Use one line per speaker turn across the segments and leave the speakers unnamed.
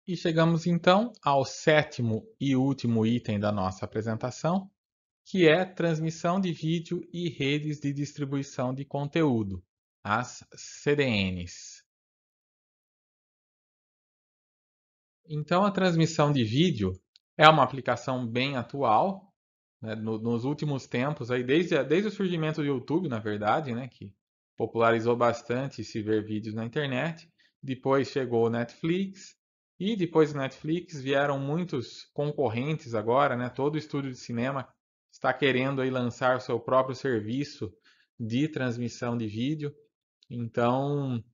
E chegamos então ao sétimo e último item da nossa apresentação, que é transmissão de vídeo e redes de distribuição de conteúdo, as CDNs. Então, a transmissão de vídeo é uma aplicação bem atual, né, nos últimos tempos, aí, desde o surgimento do YouTube, na verdade, né, que popularizou bastante se ver vídeos na internet. Depois chegou o Netflix, e depois do Netflix vieram muitos concorrentes agora, né? Todo estúdio de cinema está querendo aí lançar o seu próprio serviço de transmissão de vídeo. Então,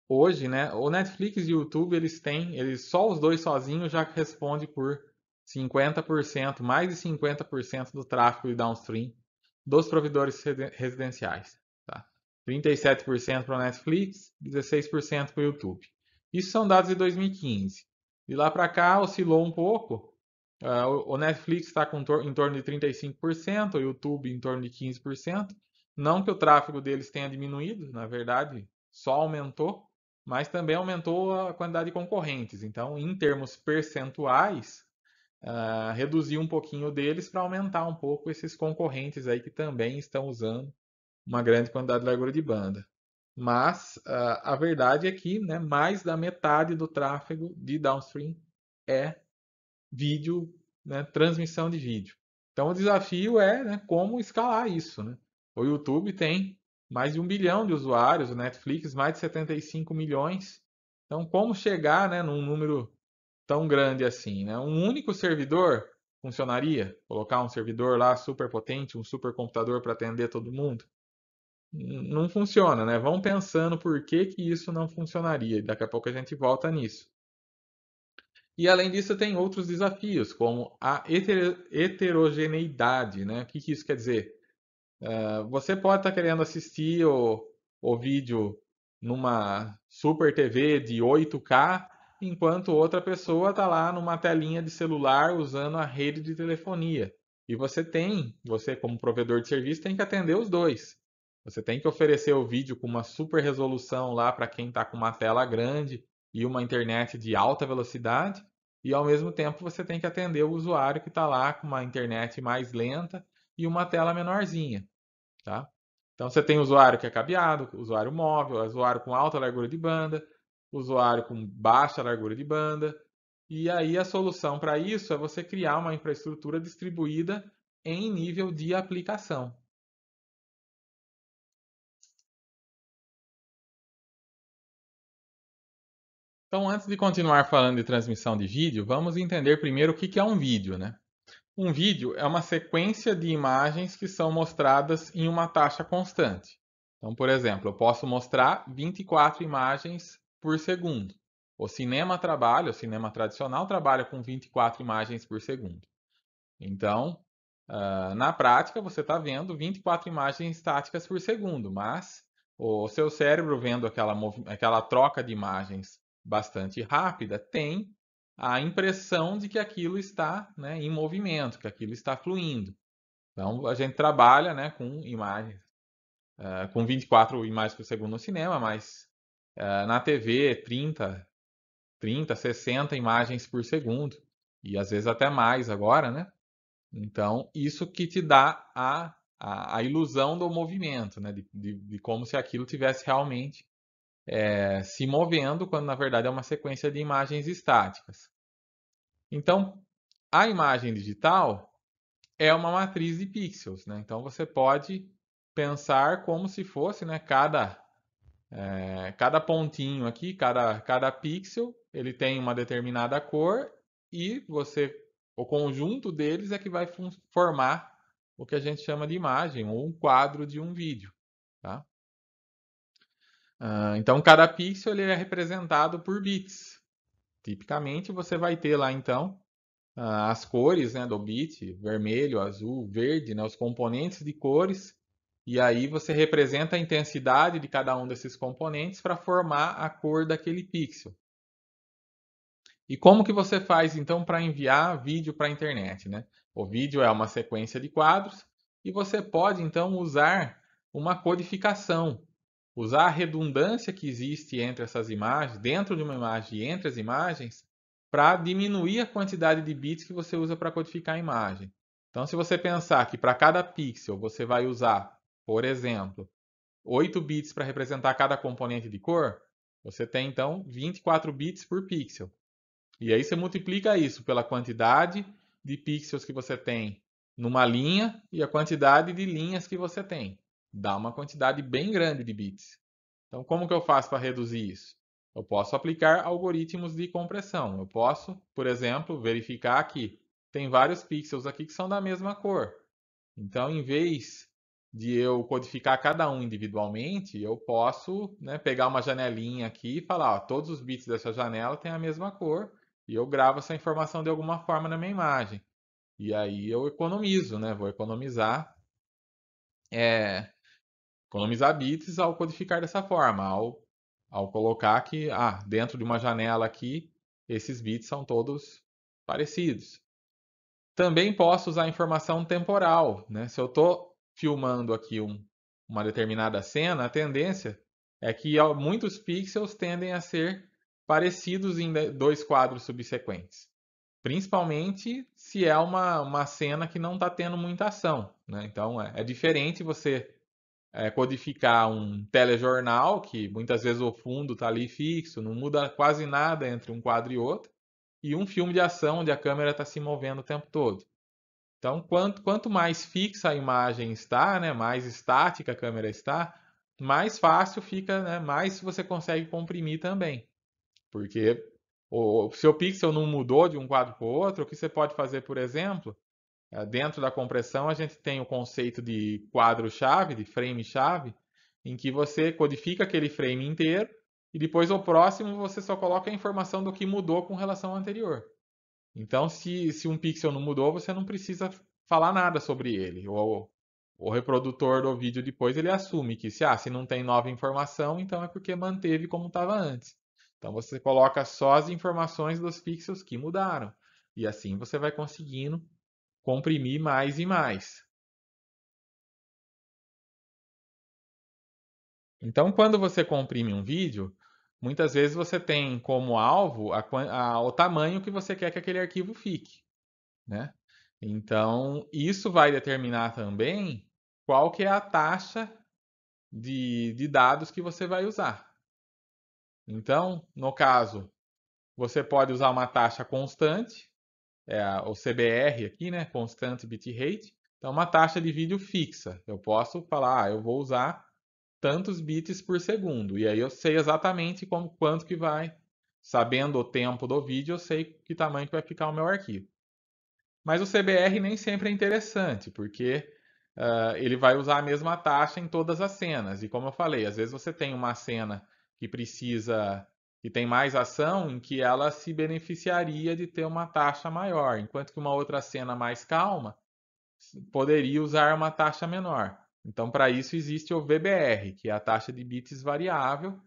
hoje, né, o Netflix e o YouTube, eles só os dois sozinhos já responde por 50%, mais de 50% do tráfego de downstream dos provedores residenciais, tá? 37% para o Netflix, 16% para o YouTube. Isso são dados de 2015. De lá para cá oscilou um pouco. O Netflix está em torno de 35%, o YouTube em torno de 15%. Não que o tráfego deles tenha diminuído, na verdade, só aumentou, mas também aumentou a quantidade de concorrentes. Então, em termos percentuais, reduziu um pouquinho deles para aumentar um pouco esses concorrentes aí que também estão usando uma grande quantidade de largura de banda. Mas a verdade é que, né, mais da metade do tráfego de downstream é vídeo, né, transmissão de vídeo. Então o desafio é, né, como escalar isso, né? O YouTube tem mais de 1 bilhão de usuários, o Netflix mais de 75 milhões. Então como chegar, né, num número tão grande assim, né? Um único servidor funcionaria? Colocar um servidor lá super potente, um super computador para atender todo mundo? Não funciona, né? Vão pensando por que que isso não funcionaria. Daqui a pouco a gente volta nisso. E além disso, tem outros desafios, como a heterogeneidade, né? O que que isso quer dizer? Você pode estar querendo assistir o vídeo numa Super TV de 8K, enquanto outra pessoa está lá numa telinha de celular usando a rede de telefonia. E você como provedor de serviço, tem que atender os dois. Você tem que oferecer o vídeo com uma super resolução lá para quem está com uma tela grande e uma internet de alta velocidade, e ao mesmo tempo você tem que atender o usuário que está lá com uma internet mais lenta e uma tela menorzinha. Tá? Então você tem usuário que é cabeado, usuário móvel, usuário com alta largura de banda, usuário com baixa largura de banda. E aí a solução para isso é você criar uma infraestrutura distribuída em nível de aplicação. Então, antes de continuar falando de transmissão de vídeo, vamos entender primeiro o que é um vídeo, né? Um vídeo é uma sequência de imagens que são mostradas em uma taxa constante. Então, por exemplo, eu posso mostrar 24 imagens por segundo. O cinema tradicional trabalha com 24 imagens por segundo. Então, na prática, você está vendo 24 imagens estáticas por segundo, mas o seu cérebro, vendo aquela troca de imagens bastante rápida, tem a impressão de que aquilo está, né, em movimento, que aquilo está fluindo. Então, a gente trabalha, né, com imagens, com 24 imagens por segundo no cinema, mas na TV 30, 60 imagens por segundo, e às vezes até mais agora, né? Então, isso que te dá a ilusão do movimento, né? De como se aquilo tivesse realmente se movendo, quando na verdade é uma sequência de imagens estáticas. Então, a imagem digital é uma matriz de pixels, né? Então, você pode pensar como se fosse, né, cada pontinho aqui, cada pixel, ele tem uma determinada cor e o conjunto deles é que vai formar o que a gente chama de imagem ou um quadro de um vídeo, tá? Então cada pixel ele é representado por bits. Tipicamente você vai ter lá então as cores, né, do bit, vermelho, azul, verde, né, os componentes de cores, e aí você representa a intensidade de cada um desses componentes para formar a cor daquele pixel. E como que você faz então para enviar vídeo para a internet, né? O vídeo é uma sequência de quadros e você pode então usar uma codificação, usar a redundância que existe entre essas imagens, dentro de uma imagem e entre as imagens, para diminuir a quantidade de bits que você usa para codificar a imagem. Então, se você pensar que para cada pixel você vai usar, por exemplo, 8 bits para representar cada componente de cor, você tem então 24 bits por pixel. E aí você multiplica isso pela quantidade de pixels que você tem numa linha e a quantidade de linhas que você tem. Dá uma quantidade bem grande de bits. Então, como que eu faço para reduzir isso? Eu posso aplicar algoritmos de compressão. Eu posso, por exemplo, verificar que tem vários pixels aqui que são da mesma cor. Então, em vez de eu codificar cada um individualmente, eu posso, né, pegar uma janelinha aqui e falar, ó, todos os bits dessa janela têm a mesma cor e eu gravo essa informação de alguma forma na minha imagem. E aí eu economizo, né? Vou economizar bits ao codificar dessa forma, ao colocar que, dentro de uma janela aqui, esses bits são todos parecidos. Também posso usar informação temporal, né? Se eu estou filmando aqui uma determinada cena, a tendência é que muitos pixels tendem a ser parecidos em dois quadros subsequentes. Principalmente se é uma cena que não está tendo muita ação, né? Então é diferente você codificar um telejornal, que muitas vezes o fundo está ali fixo, não muda quase nada entre um quadro e outro, e um filme de ação onde a câmera está se movendo o tempo todo. Então, quanto mais fixa a imagem está, né, mais estática a câmera está, mais fácil fica, né, mais você consegue comprimir também. Porque o seu pixel não mudou de um quadro para o outro, o que você pode fazer, por exemplo, dentro da compressão a gente tem o conceito de quadro-chave, de frame-chave, em que você codifica aquele frame inteiro e depois o próximo você só coloca a informação do que mudou com relação ao anterior. Então, se um pixel não mudou, você não precisa falar nada sobre ele. O reprodutor do vídeo depois ele assume que se não tem nova informação, então é porque manteve como estava antes. Então você coloca só as informações dos pixels que mudaram. E assim você vai conseguindo comprimir mais e mais. Então, quando você comprime um vídeo, muitas vezes você tem como alvo o tamanho que você quer que aquele arquivo fique, né? Então, isso vai determinar também qual que é a taxa de dados que você vai usar. Então, no caso, você pode usar uma taxa constante, o CBR aqui, né? Constant Bitrate. Então, uma taxa de vídeo fixa. Eu posso falar, eu vou usar tantos bits por segundo. E aí eu sei exatamente quanto que vai, sabendo o tempo do vídeo, eu sei que tamanho que vai ficar o meu arquivo. Mas o CBR nem sempre é interessante, porque ele vai usar a mesma taxa em todas as cenas. E como eu falei, às vezes você tem uma cena que tem mais ação, em que ela se beneficiaria de ter uma taxa maior, enquanto que uma outra cena mais calma poderia usar uma taxa menor. Então, para isso existe o VBR, que é a taxa de bits variável,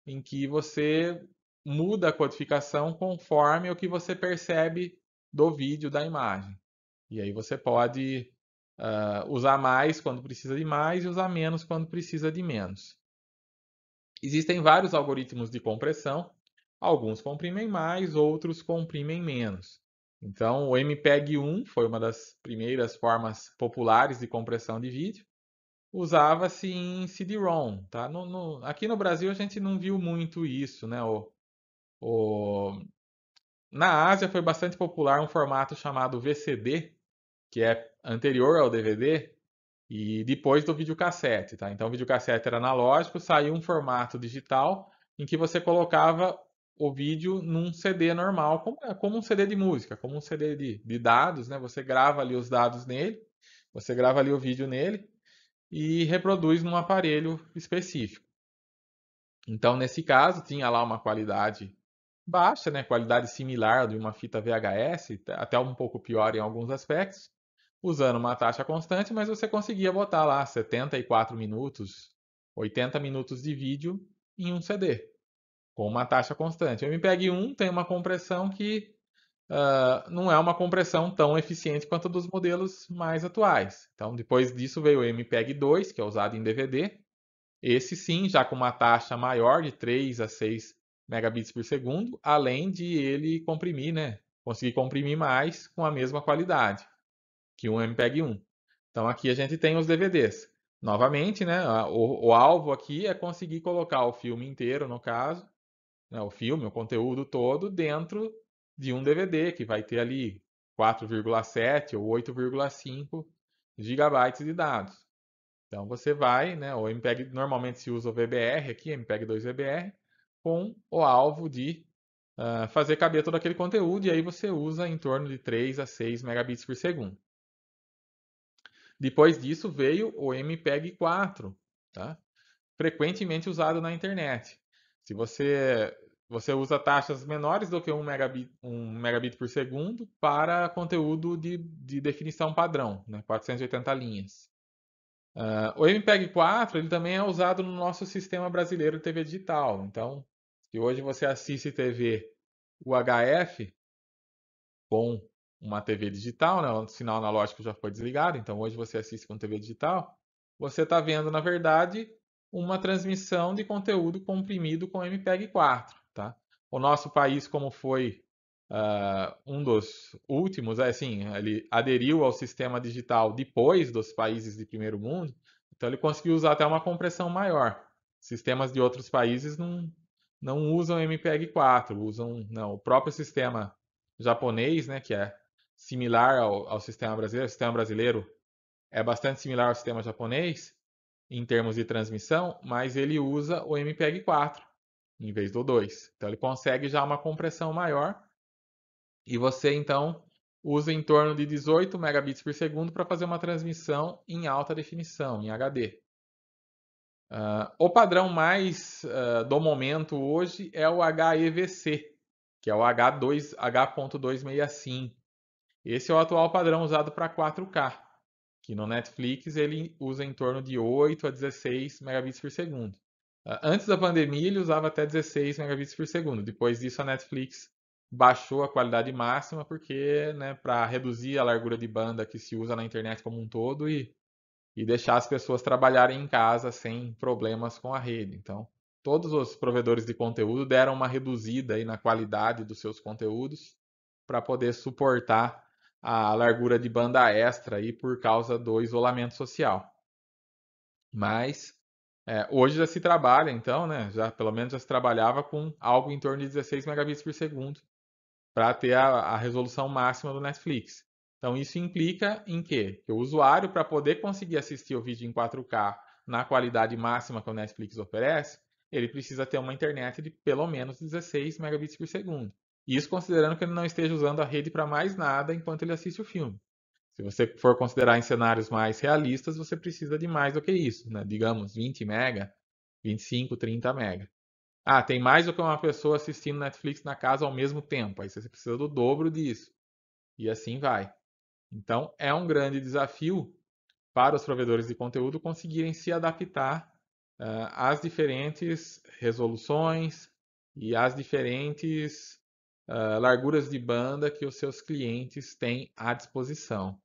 em que você muda a codificação conforme o que você percebe do vídeo, da imagem. E aí você pode usar mais quando precisa de mais e usar menos quando precisa de menos. Existem vários algoritmos de compressão, alguns comprimem mais, outros comprimem menos. Então, o MPEG-1 foi uma das primeiras formas populares de compressão de vídeo. Usava-se em CD-ROM, tá? Aqui no Brasil a gente não viu muito isso, né? Na Ásia foi bastante popular um formato chamado VCD, que é anterior ao DVD e depois do videocassete, tá? Então o videocassete era analógico, saiu um formato digital em que você colocava o vídeo num CD normal, como um CD de música, como um CD de dados, né? Você grava ali os dados nele, você grava ali o vídeo nele e reproduz num aparelho específico. Então, nesse caso, tinha lá uma qualidade baixa, né? Qualidade similar de uma fita VHS, até um pouco pior em alguns aspectos, usando uma taxa constante, mas você conseguia botar lá 74 minutos, 80 minutos de vídeo em um CD, com uma taxa constante. O MPEG-1 tem uma compressão que não é uma compressão tão eficiente quanto a dos modelos mais atuais. Então, depois disso veio o MPEG-2, que é usado em DVD. Esse sim, já com uma taxa maior, de 3 a 6 megabits por segundo, além de ele comprimir, né? Conseguir comprimir mais com a mesma qualidade que um MPEG-1. Então aqui a gente tem os DVDs. Novamente, né, o alvo aqui é conseguir colocar o filme inteiro, no caso, né, o filme, o conteúdo todo, dentro de um DVD, que vai ter ali 4,7 ou 8,5 gigabytes de dados. Então você vai, né, o MPEG, normalmente se usa o VBR aqui, MPEG 2 VBR, com o alvo de fazer caber todo aquele conteúdo, e aí você usa em torno de 3 a 6 megabits por segundo. Depois disso veio o MPEG-4, tá? Frequentemente usado na internet. Se você usa taxas menores do que 1 megabit por segundo para conteúdo de definição padrão, né? 480 linhas. O MPEG-4 ele também é usado no nosso sistema brasileiro de TV digital. Então, se hoje você assiste TV UHF com uma TV digital, né? O sinal analógico já foi desligado, então hoje você assiste com TV digital, você está vendo, na verdade, uma transmissão de conteúdo comprimido com MPEG-4, tá? O nosso país, como foi um dos últimos, assim, ele aderiu ao sistema digital depois dos países de primeiro mundo, então ele conseguiu usar até uma compressão maior. Sistemas de outros países não usam MPEG-4, usam não, o próprio sistema japonês, né, que é similar ao sistema brasileiro. O sistema brasileiro é bastante similar ao sistema japonês em termos de transmissão, mas ele usa o MPEG-4 em vez do 2. Então ele consegue já uma compressão maior e você então usa em torno de 18 megabits por segundo para fazer uma transmissão em alta definição, em HD. O padrão mais do momento hoje é o HEVC, que é o H.265. Esse é o atual padrão usado para 4K, que no Netflix ele usa em torno de 8 a 16 megabits por segundo. Antes da pandemia ele usava até 16 megabits por segundo. Depois disso a Netflix baixou a qualidade máxima porque, né, para reduzir a largura de banda que se usa na internet como um todo e deixar as pessoas trabalharem em casa sem problemas com a rede. Então, todos os provedores de conteúdo deram uma reduzida aí na qualidade dos seus conteúdos para poder suportar a largura de banda extra aí por causa do isolamento social. Mas hoje já se trabalha, então, né? Já pelo menos já se trabalhava com algo em torno de 16 megabits por segundo para ter a resolução máxima do Netflix. Então isso implica em quê? Que o usuário, para poder conseguir assistir o vídeo em 4K na qualidade máxima que o Netflix oferece, ele precisa ter uma internet de pelo menos 16 megabits por segundo. Isso considerando que ele não esteja usando a rede para mais nada enquanto ele assiste o filme. Se você for considerar em cenários mais realistas, você precisa de mais do que isso, né? Digamos 20 mega, 25, 30 mega. Ah, tem mais do que uma pessoa assistindo Netflix na casa ao mesmo tempo. Aí você precisa do dobro disso. E assim vai. Então, é um grande desafio para os provedores de conteúdo conseguirem se adaptar às diferentes resoluções e às diferentes larguras de banda que os seus clientes têm à disposição.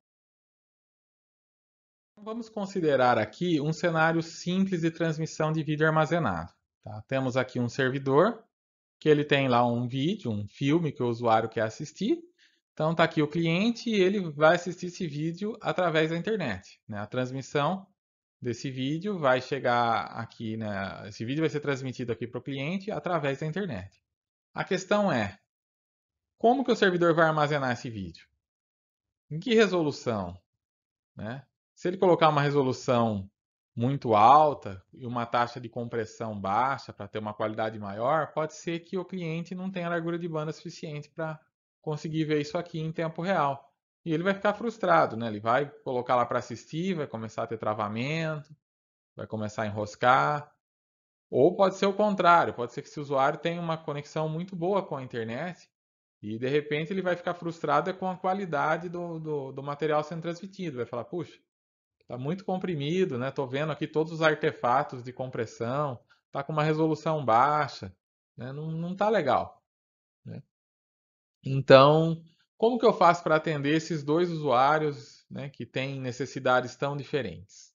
Vamos considerar aqui um cenário simples de transmissão de vídeo armazenado. Tá? Temos aqui um servidor que ele tem lá um vídeo, um filme que o usuário quer assistir. Então está aqui o cliente e ele vai assistir esse vídeo através da internet, né? A transmissão desse vídeo vai chegar aqui, né? Esse vídeo vai ser transmitido aqui para o cliente através da internet. A questão é, como que o servidor vai armazenar esse vídeo? Em que resolução, né? Se ele colocar uma resolução muito alta e uma taxa de compressão baixa para ter uma qualidade maior, pode ser que o cliente não tenha largura de banda suficiente para conseguir ver isso aqui em tempo real. E ele vai ficar frustrado, né? Ele vai colocar lá para assistir, vai começar a ter travamento, vai começar a enroscar. Ou pode ser o contrário, pode ser que esse usuário tenha uma conexão muito boa com a internet e de repente ele vai ficar frustrado com a qualidade do material sendo transmitido. Vai falar, puxa, está muito comprimido, né? Estou vendo aqui todos os artefatos de compressão, está com uma resolução baixa, né? Não está legal, né? Então, como que eu faço para atender esses dois usuários, né, que têm necessidades tão diferentes?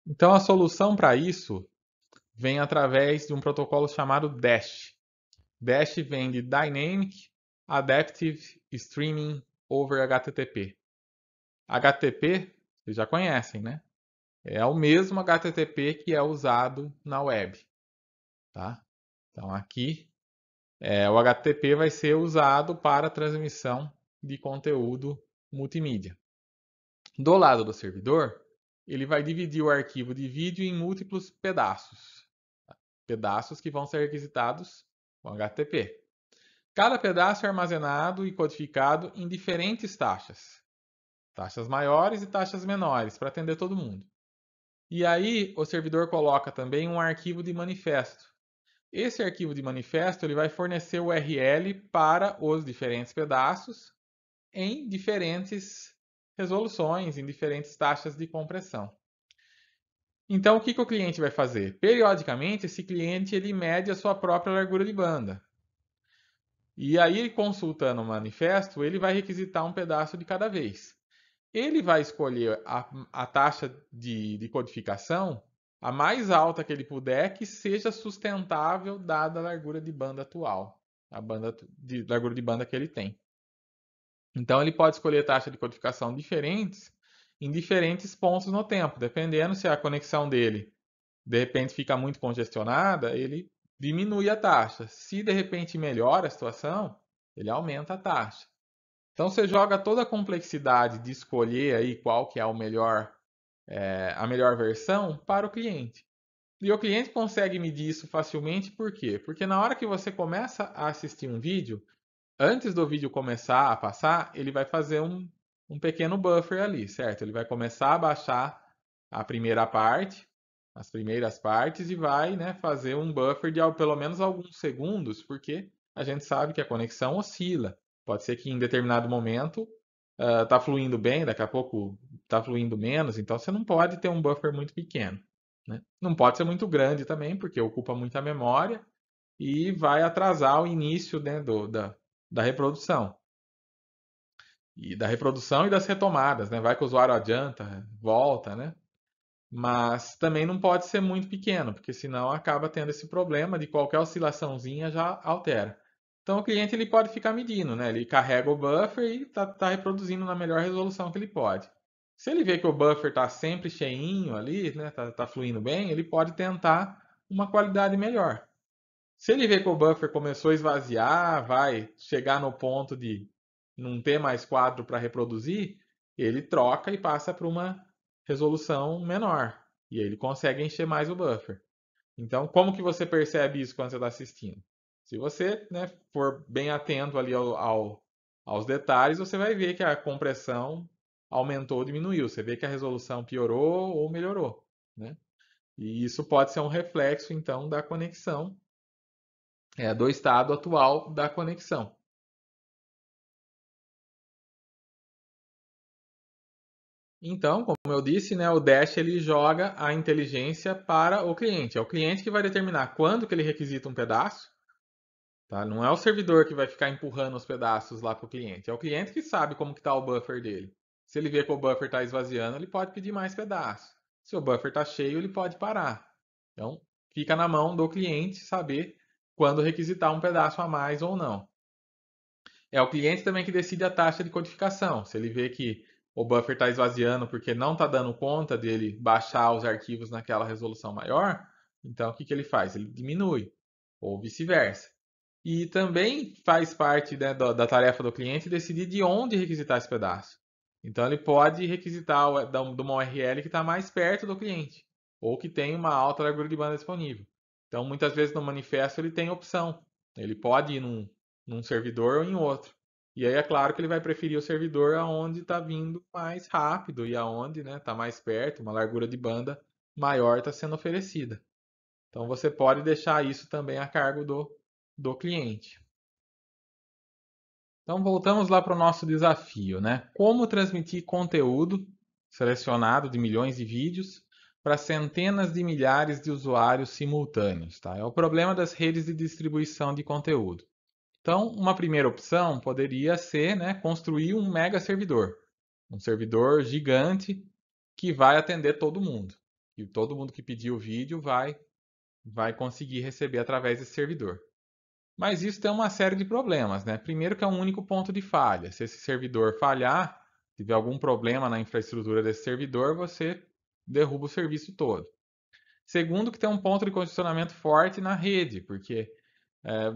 Então a solução para isso vem através de um protocolo chamado DASH. DASH vem de Dynamic Adaptive Streaming over HTTP. HTTP, vocês já conhecem, né? É o mesmo HTTP que é usado na web, tá? Então aqui o HTTP vai ser usado para transmissão de conteúdo multimídia. Do lado do servidor, ele vai dividir o arquivo de vídeo em múltiplos pedaços, pedaços que vão ser requisitados com HTTP. Cada pedaço é armazenado e codificado em diferentes taxas, taxas maiores e taxas menores, para atender todo mundo. E aí o servidor coloca também um arquivo de manifesto. Esse arquivo de manifesto ele vai fornecer o URL para os diferentes pedaços em diferentes resoluções, em diferentes taxas de compressão. Então, o que o cliente vai fazer? Periodicamente, esse cliente ele mede a sua própria largura de banda. E aí, consultando o manifesto, ele vai requisitar um pedaço de cada vez. Ele vai escolher a taxa de codificação a mais alta que ele puder, que seja sustentável dada a largura de banda atual, a largura de banda que ele tem. Então ele pode escolher taxa de codificação diferentes em diferentes pontos no tempo, dependendo se a conexão dele de repente fica muito congestionada, ele diminui a taxa. Se de repente melhora a situação, ele aumenta a taxa. Então você joga toda a complexidade de escolher aí qual que é a melhor versão para o cliente. E o cliente consegue medir isso facilmente, por quê? Porque na hora que você começa a assistir um vídeo, antes do vídeo começar a passar, ele vai fazer um pequeno buffer ali, certo? Ele vai começar a baixar a primeira parte, as primeiras partes, e vai, né, fazer um buffer de pelo menos alguns segundos, porque a gente sabe que a conexão oscila. Pode ser que em determinado momento está fluindo bem, daqui a pouco está fluindo menos, então você não pode ter um buffer muito pequeno, né? Não pode ser muito grande também, porque ocupa muita memória e vai atrasar o início, né, da reprodução. E da reprodução e das retomadas, né? Vai que o usuário adianta, volta, né? Mas também não pode ser muito pequeno, porque senão acaba tendo esse problema de qualquer oscilaçãozinha já altera. Então o cliente ele pode ficar medindo, né? Ele carrega o buffer e está reproduzindo na melhor resolução que ele pode. Se ele vê que o buffer está sempre cheinho ali, né? Tá fluindo bem, ele pode tentar uma qualidade melhor. Se ele vê que o buffer começou a esvaziar, vai chegar no ponto de não ter mais quadro para reproduzir, ele troca e passa para uma resolução menor. E aí ele consegue encher mais o buffer. Então, como que você percebe isso quando você está assistindo? Se você, né, for bem atento ali aos detalhes, você vai ver que a compressão aumentou ou diminuiu. Você vê que a resolução piorou ou melhorou, né? E isso pode ser um reflexo, então, da conexão do estado atual da conexão. Então, como eu disse, né, o Dash ele joga a inteligência para o cliente. É o cliente que vai determinar quando que ele requisita um pedaço, tá? Não é o servidor que vai ficar empurrando os pedaços lá para o cliente. É o cliente que sabe como que está o buffer dele. Se ele vê que o buffer está esvaziando, ele pode pedir mais pedaços. Se o buffer está cheio, ele pode parar. Então, fica na mão do cliente saber quando requisitar um pedaço a mais ou não. É o cliente também que decide a taxa de codificação. Se ele vê que o buffer está esvaziando porque não está dando conta dele baixar os arquivos naquela resolução maior, então o que ele faz? Ele diminui, ou vice-versa. E também faz parte, né, da tarefa do cliente decidir de onde requisitar esse pedaço. Então ele pode requisitar de uma URL que está mais perto do cliente, ou que tem uma alta largura de banda disponível. Então muitas vezes no manifesto ele tem opção. Ele pode ir num servidor ou em outro. E aí é claro que ele vai preferir o servidor aonde está vindo mais rápido e aonde está mais perto, uma largura de banda maior está sendo oferecida. Então você pode deixar isso também a cargo do cliente. Então voltamos lá para o nosso desafio, né? Como transmitir conteúdo selecionado de milhões de vídeos para centenas de milhares de usuários simultâneos, tá? É o problema das redes de distribuição de conteúdo. Então, uma primeira opção poderia ser, né, construir um mega servidor, um servidor gigante que vai atender todo mundo. E todo mundo que pedir o vídeo vai conseguir receber através desse servidor. Mas isso tem uma série de problemas, né? Primeiro que é um único ponto de falha. Se esse servidor falhar, tiver algum problema na infraestrutura desse servidor, você derruba o serviço todo. Segundo que tem um ponto de congestionamento forte na rede, porque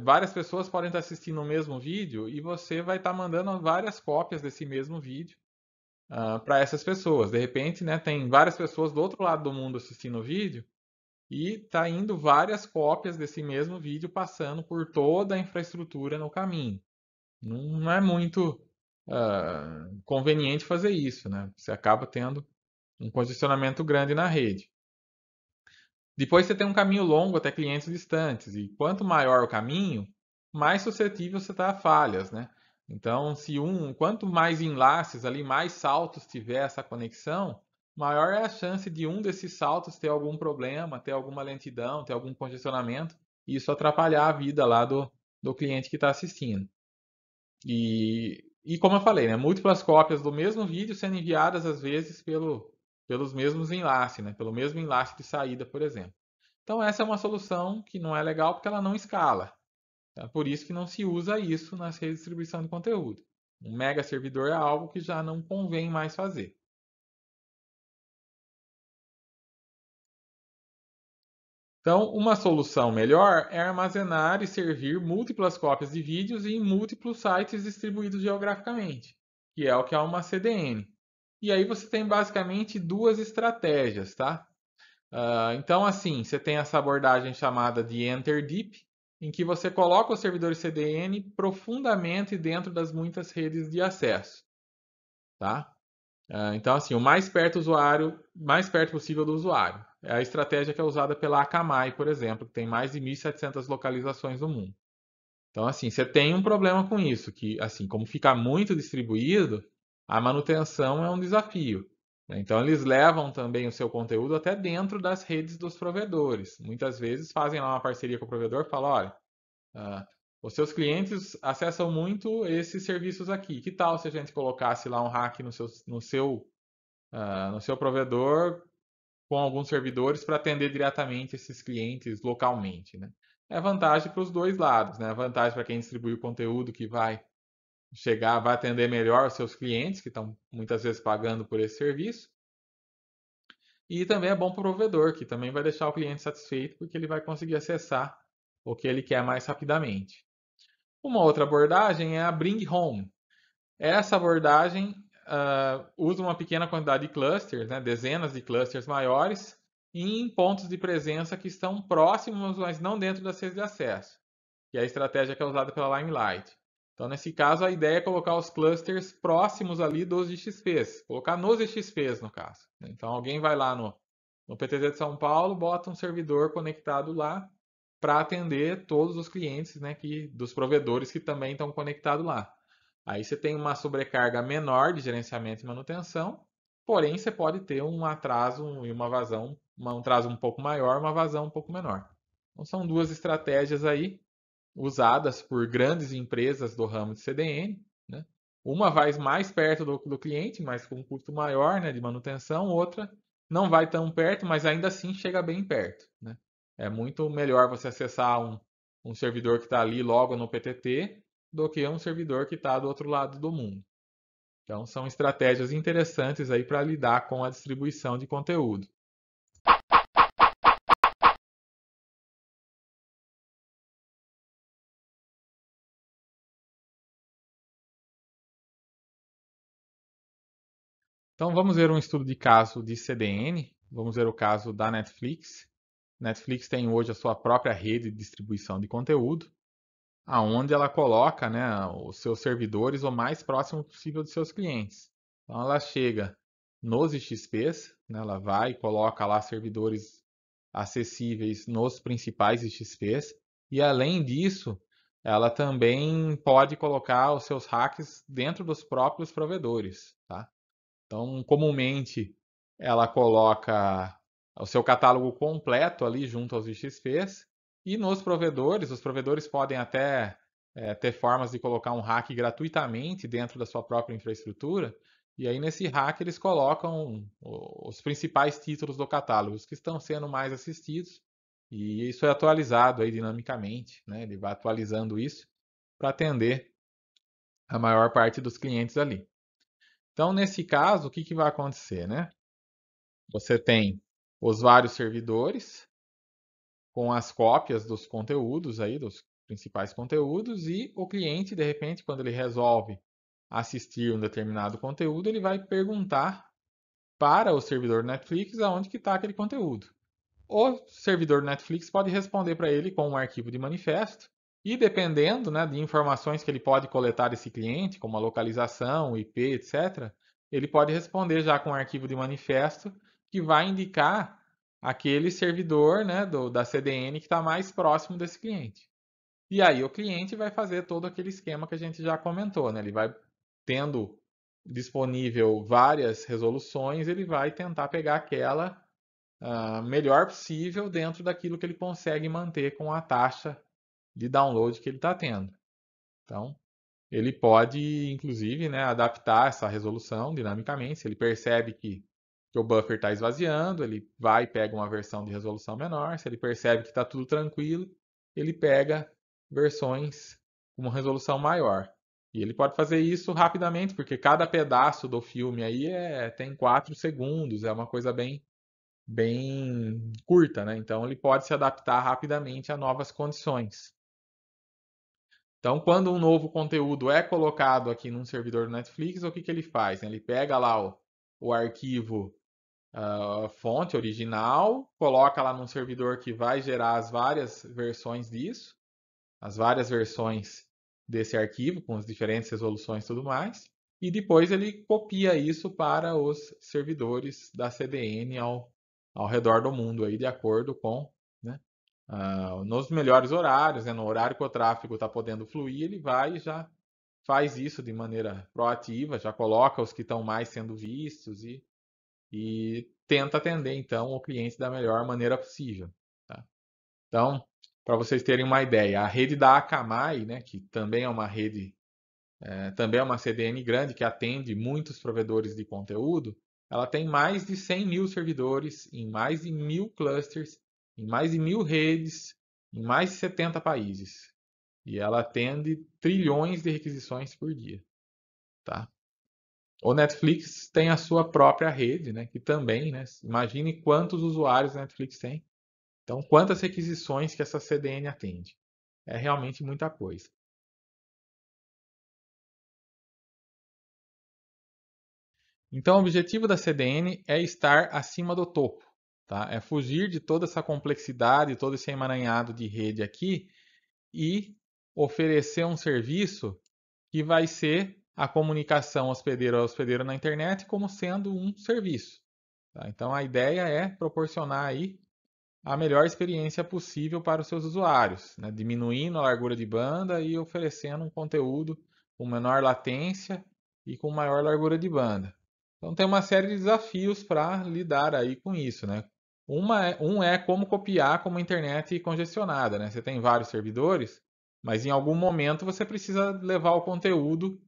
várias pessoas podem estar assistindo o mesmo vídeo e você vai estar mandando várias cópias desse mesmo vídeo para essas pessoas. De repente, né, tem várias pessoas do outro lado do mundo assistindo o vídeo e está indo várias cópias desse mesmo vídeo passando por toda a infraestrutura no caminho. Não é muito conveniente fazer isso, né? Você acaba tendo um congestionamento grande na rede. Depois você tem um caminho longo até clientes distantes, e quanto maior o caminho, mais suscetível você está a falhas, né? Então, quanto mais enlaces ali, mais saltos tiver essa conexão, maior é a chance de um desses saltos ter algum problema, ter alguma lentidão, ter algum congestionamento, e isso atrapalhar a vida lá do cliente que está assistindo. E como eu falei, né, múltiplas cópias do mesmo vídeo sendo enviadas às vezes pelos mesmos enlaces, né, pelo mesmo enlace de saída, por exemplo. Então essa é uma solução que não é legal porque ela não escala. Tá? Por isso que não se usa isso nas redes de distribuição de conteúdo. Um mega servidor é algo que já não convém mais fazer. Então, uma solução melhor é armazenar e servir múltiplas cópias de vídeos em múltiplos sites distribuídos geograficamente, que é o que é uma CDN. E aí você tem basicamente duas estratégias, tá? Então, assim, você tem essa abordagem chamada de Enter Deep, em que você coloca os servidores CDN profundamente dentro das muitas redes de acesso, tá? Então, assim, o mais perto possível do usuário. É a estratégia que é usada pela Akamai, por exemplo, que tem mais de 1.700 localizações no mundo. Então, assim, você tem um problema com isso, que, assim, como fica muito distribuído, a manutenção é um desafio. Né? Então, eles levam também o seu conteúdo até dentro das redes dos provedores. Muitas vezes fazem lá uma parceria com o provedor e falam, olha, ah, os seus clientes acessam muito esses serviços aqui. Que tal se a gente colocasse lá um hack no seu provedor com alguns servidores para atender diretamente esses clientes localmente, né? É vantagem para os dois lados, né? É vantagem para quem distribui o conteúdo que vai atender melhor os seus clientes, que estão muitas vezes pagando por esse serviço. E também é bom para o provedor, que também vai deixar o cliente satisfeito, porque ele vai conseguir acessar o que ele quer mais rapidamente. Uma outra abordagem é a Bring Home. Essa abordagem usa uma pequena quantidade de clusters, né, dezenas de clusters maiores, em pontos de presença que estão próximos, mas não dentro das redes de acesso, que é a estratégia que é usada pela Limelight. Então, nesse caso, a ideia é colocar os clusters próximos ali dos XPs, colocar nos XPs, no caso. Então, alguém vai lá no PTZ de São Paulo, bota um servidor conectado lá para atender todos os clientes, né, dos provedores que também estão conectados lá. Aí você tem uma sobrecarga menor de gerenciamento e manutenção, porém você pode ter um atraso e uma vazão, um atraso um pouco maior, uma vazão um pouco menor. Então são duas estratégias aí usadas por grandes empresas do ramo de CDN, né? Uma vai mais perto do cliente, mas com um custo maior, né, de manutenção, outra não vai tão perto, mas ainda assim chega bem perto, né? É muito melhor você acessar um servidor que está ali logo no PTT do que um servidor que está do outro lado do mundo. Então, são estratégias interessantes aí para lidar com a distribuição de conteúdo. Então, vamos ver um estudo de caso de CDN. Vamos ver o caso da Netflix. Netflix tem hoje a sua própria rede de distribuição de conteúdo, aonde ela coloca, né, os seus servidores o mais próximo possível dos seus clientes. Então, ela chega nos XPs, né, ela vai e coloca lá servidores acessíveis nos principais XPs, e além disso, ela também pode colocar os seus hacks dentro dos próprios provedores, tá? Então, comumente, ela coloca o seu catálogo completo ali junto aos XPs, e nos provedores, os provedores podem até ter formas de colocar um hack gratuitamente dentro da sua própria infraestrutura, E aí nesse rack eles colocam os principais títulos do catálogo, os que estão sendo mais assistidos. E isso é atualizado aí dinamicamente, né? Ele vai atualizando isso para atender a maior parte dos clientes ali. Então, nesse caso, o que que vai acontecer, né? Você tem os vários servidores com as cópias dos conteúdos aí, dos principais conteúdos, e o cliente, de repente, quando ele resolve assistir um determinado conteúdo, ele vai perguntar para o servidor Netflix aonde que está aquele conteúdo. O servidor Netflix pode responder para ele com um arquivo de manifesto e dependendo, né, de informações que ele pode coletar desse cliente, como a localização, o IP, etc., ele pode responder já com um arquivo de manifesto que vai indicar aquele servidor, né, da CDN que está mais próximo desse cliente. E aí o cliente vai fazer todo aquele esquema que a gente já comentou, né? Ele vai tendo disponível várias resoluções, ele vai tentar pegar aquela melhor possível dentro daquilo que ele consegue manter com a taxa de download que ele está tendo. Então, ele pode, inclusive, né, adaptar essa resolução dinamicamente. Se ele percebe que o buffer está esvaziando, ele vai e pega uma versão de resolução menor. Se ele percebe que está tudo tranquilo, ele pega versões com uma resolução maior. E ele pode fazer isso rapidamente, porque cada pedaço do filme aí tem 4 segundos, é uma coisa bem curta, né? Então ele pode se adaptar rapidamente a novas condições. Então, quando um novo conteúdo é colocado aqui num servidor do Netflix, o que que ele faz? Ele pega lá o arquivo fonte original, coloca lá num servidor que vai gerar as várias versões disso, as várias versões desse arquivo, com as diferentes resoluções e tudo mais, e depois ele copia isso para os servidores da CDN ao redor do mundo, aí, de acordo com, né, nos melhores horários, né, no horário que o tráfego está podendo fluir, ele vai e já faz isso de maneira proativa, já coloca os que estão mais sendo vistos e tenta atender, então, o cliente da melhor maneira possível. Tá? Então, para vocês terem uma ideia, a rede da Akamai, né, que também é uma rede, também é uma CDN grande que atende muitos provedores de conteúdo, ela tem mais de 100 mil servidores em mais de 1.000 clusters, em mais de 1.000 redes, em mais de 70 países. E ela atende trilhões de requisições por dia. Tá? O Netflix tem a sua própria rede, né, que também, né, imagine quantos usuários a Netflix tem. Então, quantas requisições que essa CDN atende? É realmente muita coisa. Então, o objetivo da CDN é estar acima do topo, tá? É fugir de toda essa complexidade, todo esse emaranhado de rede aqui e oferecer um serviço que vai ser a comunicação hospedeiro a hospedeiro na internet como sendo um serviço. Tá? Então, a ideia é proporcionar aí a melhor experiência possível para os seus usuários, né? Diminuindo a largura de banda e oferecendo um conteúdo com menor latência e com maior largura de banda. Então tem uma série de desafios para lidar aí com isso, né? Um é como copiar com uma internet congestionada, né? Você tem vários servidores, mas em algum momento você precisa levar o conteúdo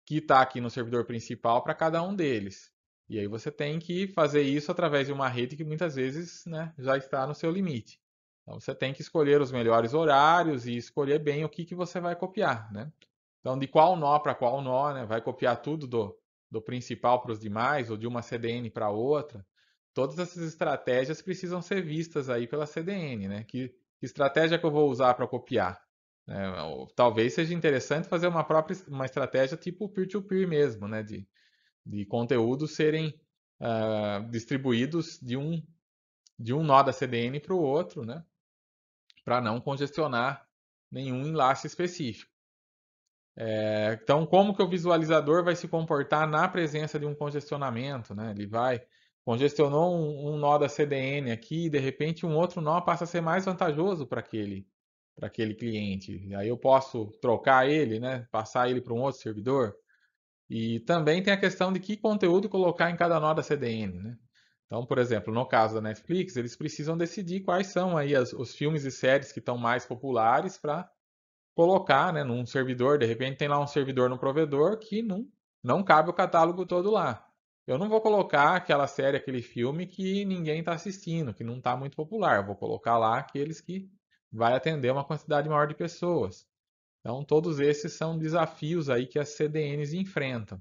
que está aqui no servidor principal para cada um deles. E aí você tem que fazer isso através de uma rede que muitas vezes, né, já está no seu limite. Então você tem que escolher os melhores horários e escolher bem o que você vai copiar, né? Então de qual nó para qual nó, né? Vai copiar tudo do principal para os demais ou de uma CDN para outra. Todas essas estratégias precisam ser vistas aí pela CDN, né? Que estratégia que eu vou usar para copiar? Talvez seja interessante fazer uma estratégia tipo peer-to-peer mesmo, né? De conteúdos serem distribuídos de um nó da CDN para o outro, né? Para não congestionar nenhum enlace específico. Então, como que o visualizador vai se comportar na presença de um congestionamento, né? Ele vai congestionou um nó da CDN aqui, e de repente um outro nó passa a ser mais vantajoso para aquele cliente. Aí eu posso trocar ele, né? Passar ele para um outro servidor. E também tem a questão de que conteúdo colocar em cada nó da CDN, né? Então, por exemplo, no caso da Netflix, eles precisam decidir quais são aí os filmes e séries que estão mais populares para colocar, né, num servidor. De repente tem lá um servidor no provedor que não cabe o catálogo todo lá. Eu não vou colocar aquela série, aquele filme que ninguém está assistindo, que não está muito popular. Eu vou colocar lá aqueles que vai atender uma quantidade maior de pessoas. Então, todos esses são desafios aí que as CDNs enfrentam.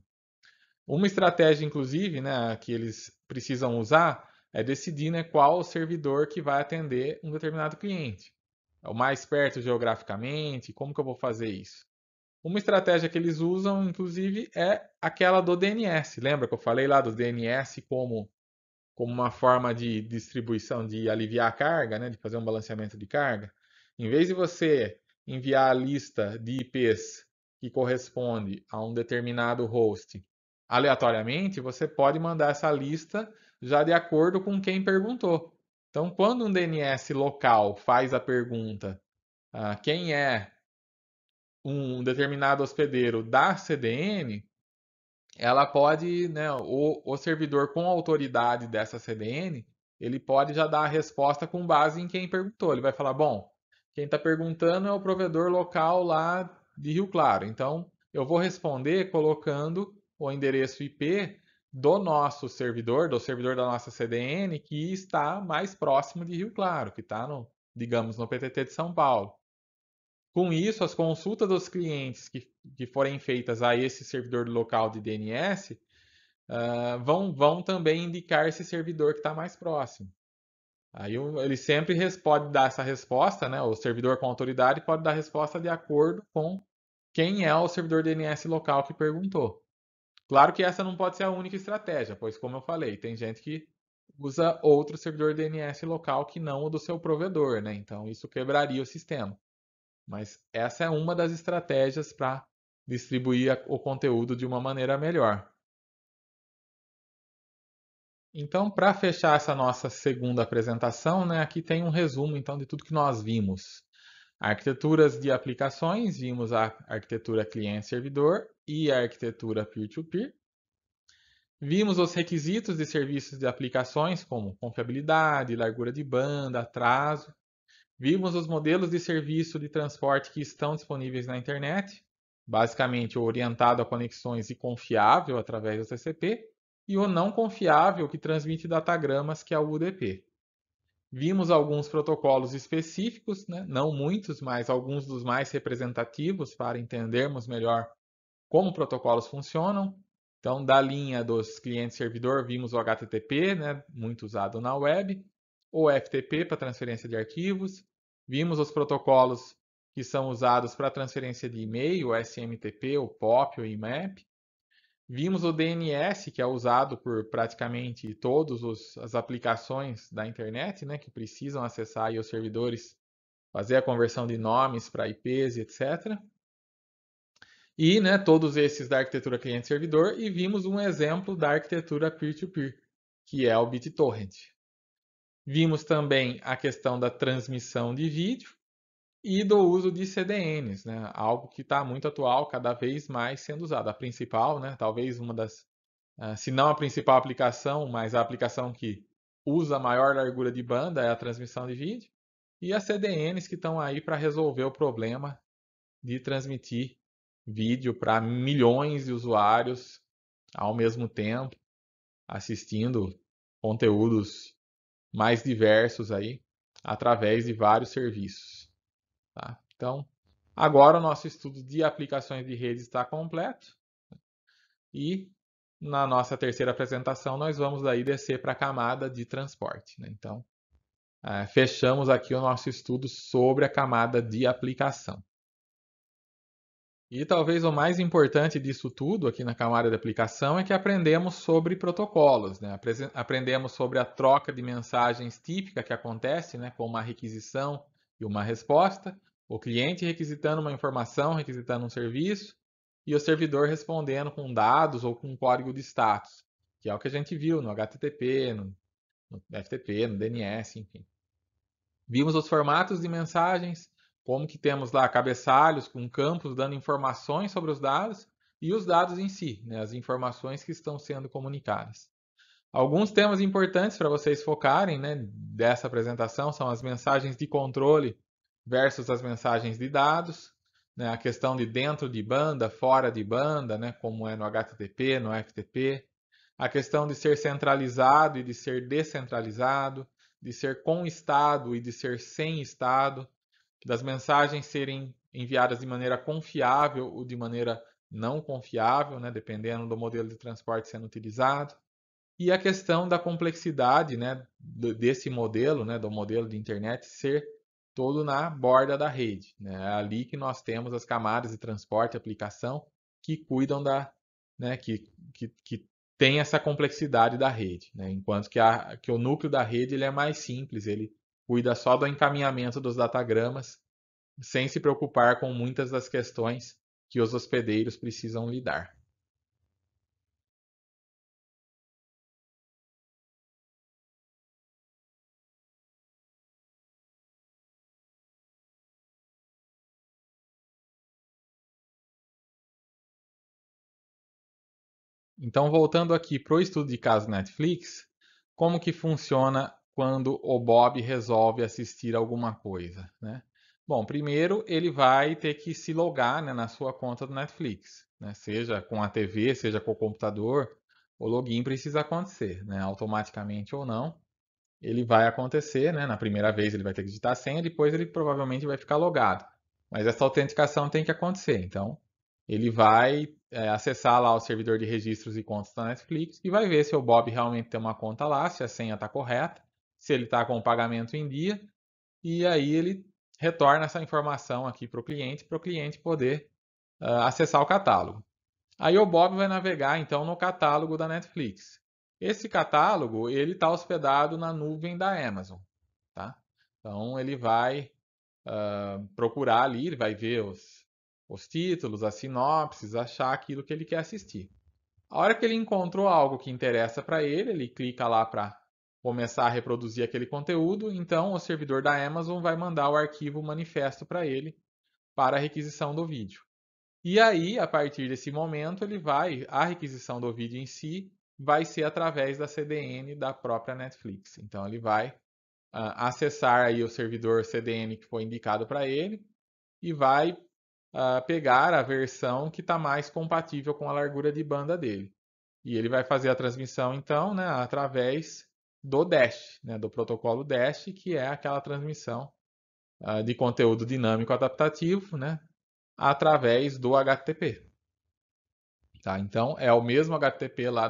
Uma estratégia, inclusive, né, que eles precisam usar é decidir, né, qual o servidor que vai atender um determinado cliente. É o mais perto geograficamente, como que eu vou fazer isso? Uma estratégia que eles usam, inclusive, é aquela do DNS. Lembra que eu falei lá do DNS como uma forma de distribuição, de aliviar a carga, né, de fazer um balanceamento de carga? Em vez de você enviar a lista de IPs que corresponde a um determinado host aleatoriamente, você pode mandar essa lista já de acordo com quem perguntou. Então, quando um DNS local faz a pergunta, quem é um determinado hospedeiro da CDN, ela pode, né, o servidor com autoridade dessa CDN, ele pode já dar a resposta com base em quem perguntou. Ele vai falar, bom, quem está perguntando é o provedor local lá de Rio Claro. Então, eu vou responder colocando o endereço IP do nosso servidor, do servidor da nossa CDN, que está mais próximo de Rio Claro, que está digamos, no PTT de São Paulo. Com isso, as consultas dos clientes que forem feitas a esse servidor local de DNS vão também indicar esse servidor que está mais próximo. Aí ele sempre pode dar essa resposta, né? O servidor com autoridade pode dar a resposta de acordo com quem é o servidor DNS local que perguntou. Claro que essa não pode ser a única estratégia, pois, como eu falei, tem gente que usa outro servidor DNS local que não o do seu provedor, né? Então isso quebraria o sistema. Mas essa é uma das estratégias para distribuir o conteúdo de uma maneira melhor. Então, para fechar essa nossa segunda apresentação, né, aqui tem um resumo então de tudo que nós vimos. Arquiteturas de aplicações, vimos a arquitetura cliente-servidor e a arquitetura peer-to-peer. Vimos os requisitos de serviços de aplicações, como confiabilidade, largura de banda, atraso. Vimos os modelos de serviço de transporte que estão disponíveis na internet, basicamente o orientado a conexões e confiável através do TCP, e o não confiável que transmite datagramas, que é o UDP. Vimos alguns protocolos específicos, né? Não muitos, mas alguns dos mais representativos para entendermos melhor como protocolos funcionam. Então, da linha dos clientes-servidor, vimos o HTTP, né, muito usado na web, o FTP para transferência de arquivos, vimos os protocolos que são usados para transferência de e-mail, o SMTP, o POP, o IMAP. Vimos o DNS, que é usado por praticamente todas as aplicações da internet, né, que precisam acessar aí os servidores, fazer a conversão de nomes para IPs, etc. E, né, todos esses da arquitetura cliente-servidor, e vimos um exemplo da arquitetura peer-to-peer, que é o BitTorrent. Vimos também a questão da transmissão de vídeo e do uso de CDNs, né, algo que está muito atual, cada vez mais sendo usado. A principal, né, talvez uma das, se não a principal aplicação, mas a aplicação que usa a maior largura de banda é a transmissão de vídeo, e as CDNs que estão aí para resolver o problema de transmitir vídeo para milhões de usuários ao mesmo tempo, assistindo conteúdos mais diversos aí, através de vários serviços. Tá? Então, agora o nosso estudo de aplicações de rede está completo e na nossa terceira apresentação nós vamos aí descer para a camada de transporte. Né? Então, fechamos aqui o nosso estudo sobre a camada de aplicação. E talvez o mais importante disso tudo aqui na camada de aplicação é que aprendemos sobre protocolos, né? Aprendemos sobre a troca de mensagens típica que acontece, né, com uma requisição e uma resposta, o cliente requisitando uma informação, requisitando um serviço, e o servidor respondendo com dados ou com um código de status, que é o que a gente viu no HTTP, no FTP, no DNS, enfim. Vimos os formatos de mensagens, como que temos lá cabeçalhos com campos dando informações sobre os dados e os dados em si, né, as informações que estão sendo comunicadas. Alguns temas importantes para vocês focarem, né, dessa apresentação são as mensagens de controle versus as mensagens de dados. né, a questão de dentro de banda, fora de banda, né, como é no HTTP, no FTP, a questão de ser centralizado e de ser descentralizado, de ser com estado e de ser sem estado, das mensagens serem enviadas de maneira confiável ou de maneira não confiável, né, dependendo do modelo de transporte sendo utilizado. E a questão da complexidade, né, desse modelo, né, do modelo de internet ser todo na borda da rede, né? É ali que nós temos as camadas de transporte e aplicação que cuidam né, que tem essa complexidade da rede, né? Enquanto que o núcleo da rede ele é mais simples, ele cuida só do encaminhamento dos datagramas, sem se preocupar com muitas das questões que os hospedeiros precisam lidar. Então, voltando aqui para o estudo de caso Netflix, como que funciona quando o Bob resolve assistir alguma coisa, né? Bom, primeiro ele vai ter que se logar, né, na sua conta do Netflix, né? Seja com a TV, seja com o computador, o login precisa acontecer, né? Automaticamente ou não, ele vai acontecer, né? Na primeira vez ele vai ter que digitar a senha, depois ele provavelmente vai ficar logado. Mas essa autenticação tem que acontecer. Então, ele vai acessar lá o servidor de registros e contas da Netflix e vai ver se o Bob realmente tem uma conta lá, se a senha está correta, se ele está com o pagamento em dia, e aí ele retorna essa informação aqui para o cliente poder acessar o catálogo. Aí o Bob vai navegar então no catálogo da Netflix. Esse catálogo ele está hospedado na nuvem da Amazon, tá? Então ele vai procurar ali, ele vai ver os títulos, as sinopses, achar aquilo que ele quer assistir. A hora que ele encontrou algo que interessa para ele, ele clica lá para começar a reproduzir aquele conteúdo, então o servidor da Amazon vai mandar o arquivo manifesto para ele para a requisição do vídeo. E aí, a partir desse momento, a requisição do vídeo em si vai ser através da CDN da própria Netflix. Então ele vai acessar aí o servidor CDN que foi indicado para ele e vai pegar a versão que está mais compatível com a largura de banda dele. E ele vai fazer a transmissão, então, né, através do Dash, né, do protocolo Dash, que é aquela transmissão de conteúdo dinâmico adaptativo, né, através do HTTP. Tá? Então, é o mesmo HTTP lá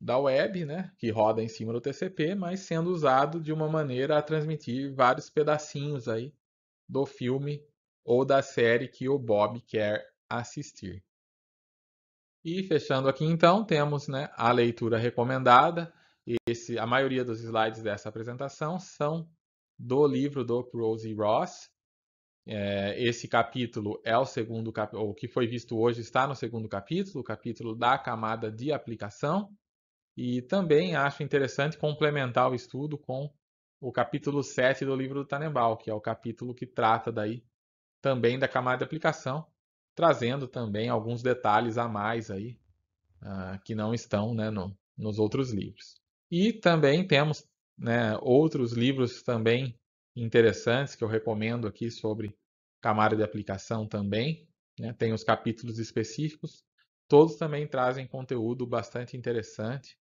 da web, né, que roda em cima do TCP, mas sendo usado de uma maneira a transmitir vários pedacinhos aí do filme ou da série que o Bob quer assistir. E fechando aqui então, temos, né, a leitura recomendada. A maioria dos slides dessa apresentação são do livro do Prose Ross. Esse capítulo é o segundo capítulo, o que foi visto hoje está no segundo capítulo, o capítulo da camada de aplicação. E também acho interessante complementar o estudo com o capítulo 7 do livro do Tannenbaum, que é o capítulo que trata daí também da camada de aplicação, trazendo também alguns detalhes a mais aí que não estão, né, nos outros livros. E também temos, né, outros livros também interessantes que eu recomendo aqui sobre camada de aplicação também, né? Tem os capítulos específicos, todos também trazem conteúdo bastante interessante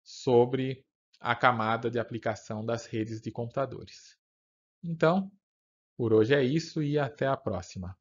sobre a camada de aplicação das redes de computadores. Então, por hoje é isso e até a próxima.